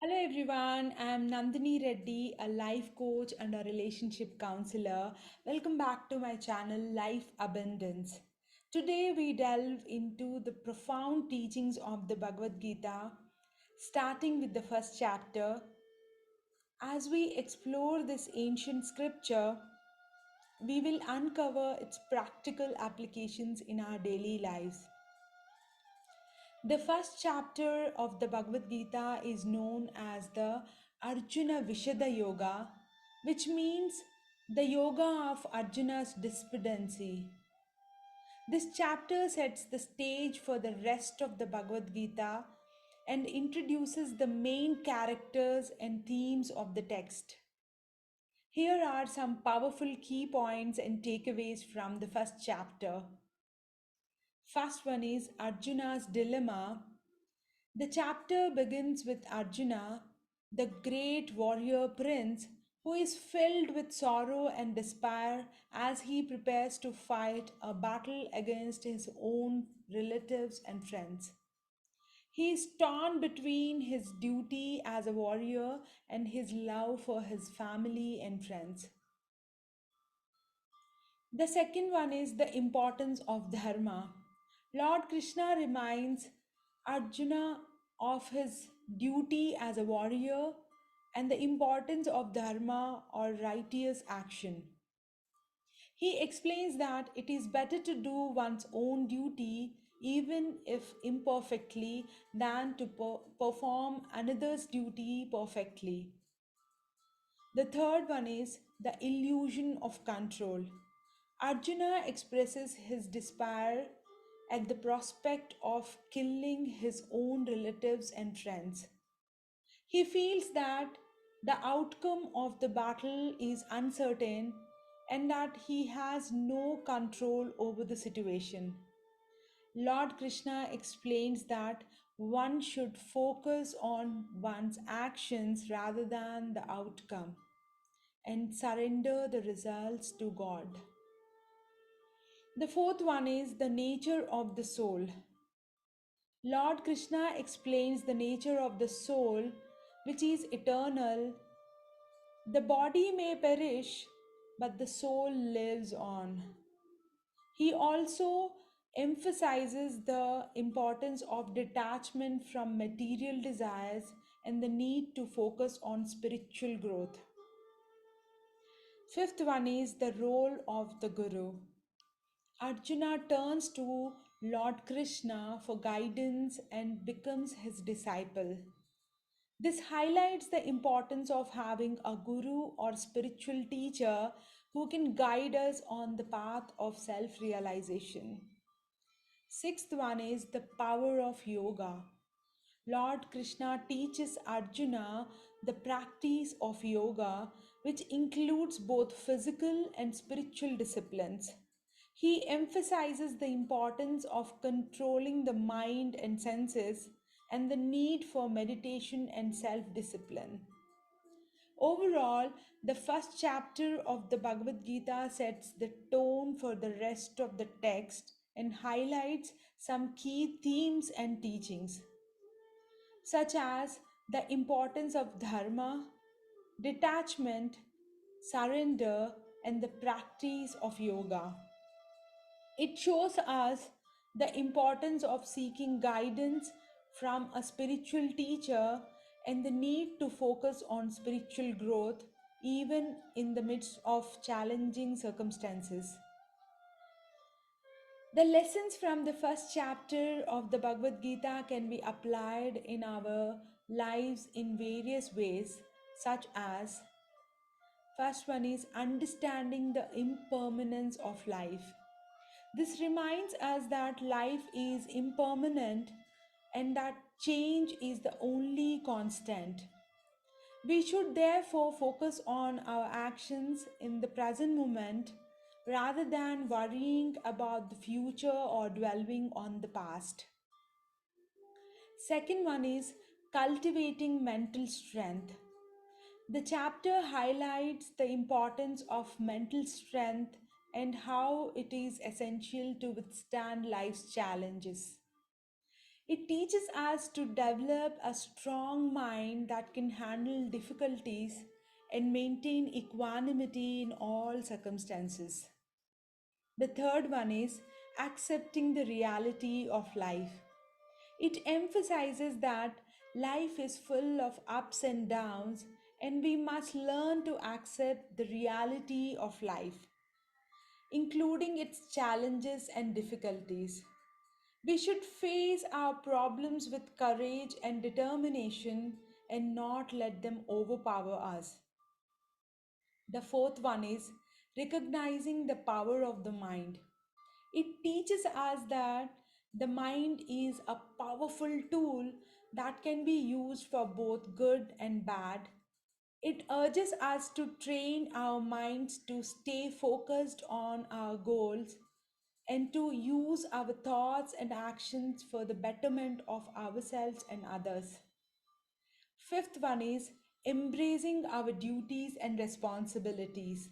Hello everyone, I'm Nandini Reddy, a life coach and a relationship counselor. Welcome back to my channel Life Abundance. Today we delve into the profound teachings of the Bhagavad Gita, starting with the first chapter. As we explore this ancient scripture, we will uncover its practical applications in our daily lives. The first chapter of the Bhagavad Gita is known as the Arjuna Vishada Yoga, which means the yoga of Arjuna's despondency. This chapter sets the stage for the rest of the Bhagavad Gita and introduces the main characters and themes of the text. Here are some powerful key points and takeaways from the first chapter. First one is Arjuna's dilemma. The chapter begins with Arjuna, the great warrior prince, who is filled with sorrow and despair as he prepares to fight a battle against his own relatives and friends. He is torn between his duty as a warrior and his love for his family and friends. The second one is the importance of dharma. Lord Krishna reminds Arjuna of his duty as a warrior and the importance of dharma or righteous action. He explains that it is better to do one's own duty, even if imperfectly, than to perform another's duty perfectly. The third one is the illusion of control. Arjuna expresses his despair at the prospect of killing his own relatives and friends. He feels that the outcome of the battle is uncertain and that he has no control over the situation. Lord Krishna explains that one should focus on one's actions rather than the outcome and surrender the results to God. The fourth one is the nature of the soul. Lord Krishna explains the nature of the soul, which is eternal. The body may perish, but the soul lives on. He also emphasizes the importance of detachment from material desires and the need to focus on spiritual growth. Fifth one is the role of the Guru. Arjuna turns to Lord Krishna for guidance and becomes his disciple. This highlights the importance of having a guru or spiritual teacher who can guide us on the path of self realization. Sixth one is the power of yoga. Lord Krishna teaches Arjuna the practice of yoga, which includes both physical and spiritual disciplines. He emphasizes the importance of controlling the mind and senses and the need for meditation and self discipline. Overall, the first chapter of the Bhagavad Gita sets the tone for the rest of the text and highlights some key themes and teachings, such as the importance of dharma, detachment, surrender, and the practice of yoga. It shows us the importance of seeking guidance from a spiritual teacher and the need to focus on spiritual growth even in the midst of challenging circumstances. The lessons from the first chapter of the Bhagavad Gita can be applied in our lives in various ways, such as first one is understanding the impermanence of life. This reminds us that life is impermanent and that change is the only constant. We should therefore focus on our actions in the present moment rather than worrying about the future or dwelling on the past. Second one is cultivating mental strength. The chapter highlights the importance of mental strength and how it is essential to withstand life's challenges. It teaches us to develop a strong mind that can handle difficulties and maintain equanimity in all circumstances. The third one is accepting the reality of life. It emphasizes that life is full of ups and downs, and we must learn to accept the reality of life, including its challenges and difficulties. We should face our problems with courage and determination and not let them overpower us. The fourth one is recognizing the power of the mind. It teaches us that the mind is a powerful tool that can be used for both good and bad. It urges us to train our minds to stay focused on our goals and to use our thoughts and actions for the betterment of ourselves and others. Fifth one is embracing our duties and responsibilities.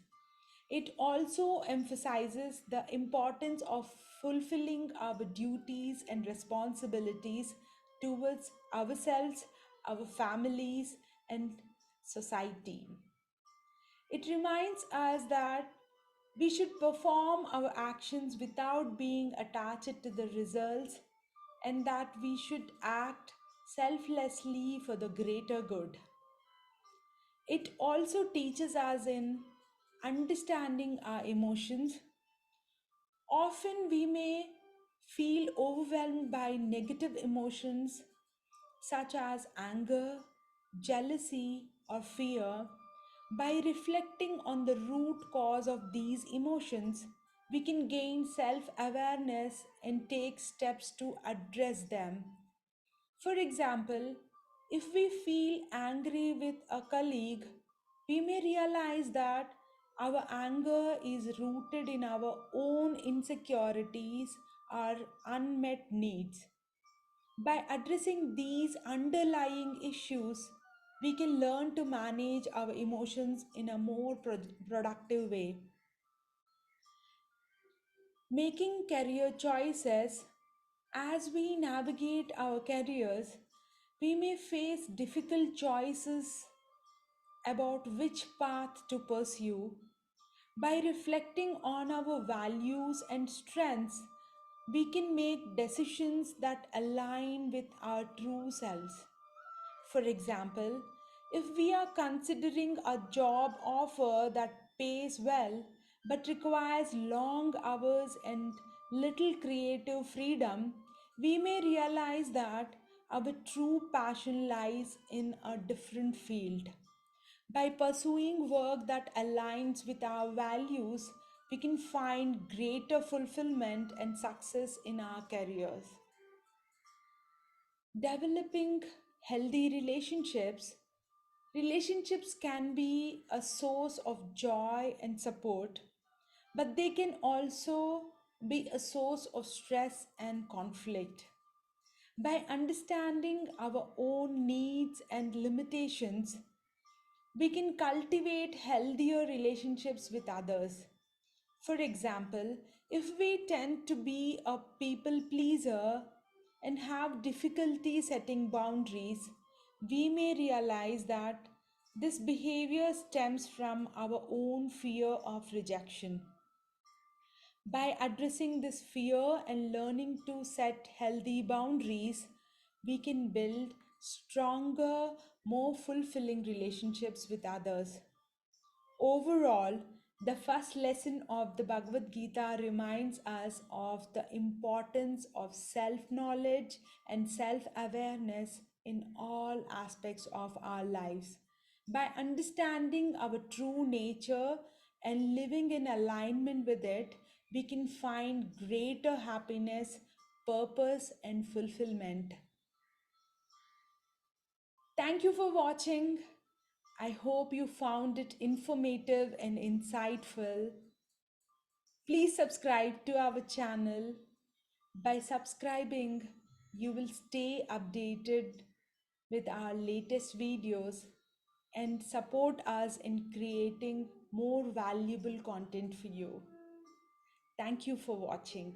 It also emphasizes the importance of fulfilling our duties and responsibilities towards ourselves, our families, and society. It reminds us that we should perform our actions without being attached to the results and that we should act selflessly for the greater good. It also teaches us in understanding our emotions. Often we may feel overwhelmed by negative emotions such as anger, jealousy, or fear. By reflecting on the root cause of these emotions, we can gain self awareness and take steps to address them. For example, if we feel angry with a colleague, we may realize that our anger is rooted in our own insecurities or unmet needs. By addressing these underlying issues, we can learn to manage our emotions in a more productive way. Making career choices. As we navigate our careers, we may face difficult choices about which path to pursue. By reflecting on our values and strengths, we can make decisions that align with our true selves. For example, if we are considering a job offer that pays well but requires long hours and little creative freedom, we may realize that our true passion lies in a different field. By pursuing work that aligns with our values, we can find greater fulfillment and success in our careers. Developing healthy relationships. Relationships can be a source of joy and support, but they can also be a source of stress and conflict. By understanding our own needs and limitations, we can cultivate healthier relationships with others. For example, if we tend to be a people pleaser and have difficulty setting boundaries, we may realize that this behavior stems from our own fear of rejection. By addressing this fear and learning to set healthy boundaries, we can build stronger, more fulfilling relationships with others. Overall, the first lesson of the Bhagavad Gita reminds us of the importance of self knowledge and self awareness in all aspects of our lives. By understanding our true nature and living in alignment with it, we can find greater happiness, purpose, and fulfillment. Thank you for watching. I hope you found it informative and insightful. Please subscribe to our channel. By subscribing, you will stay updated with our latest videos and support us in creating more valuable content for you. Thank you for watching.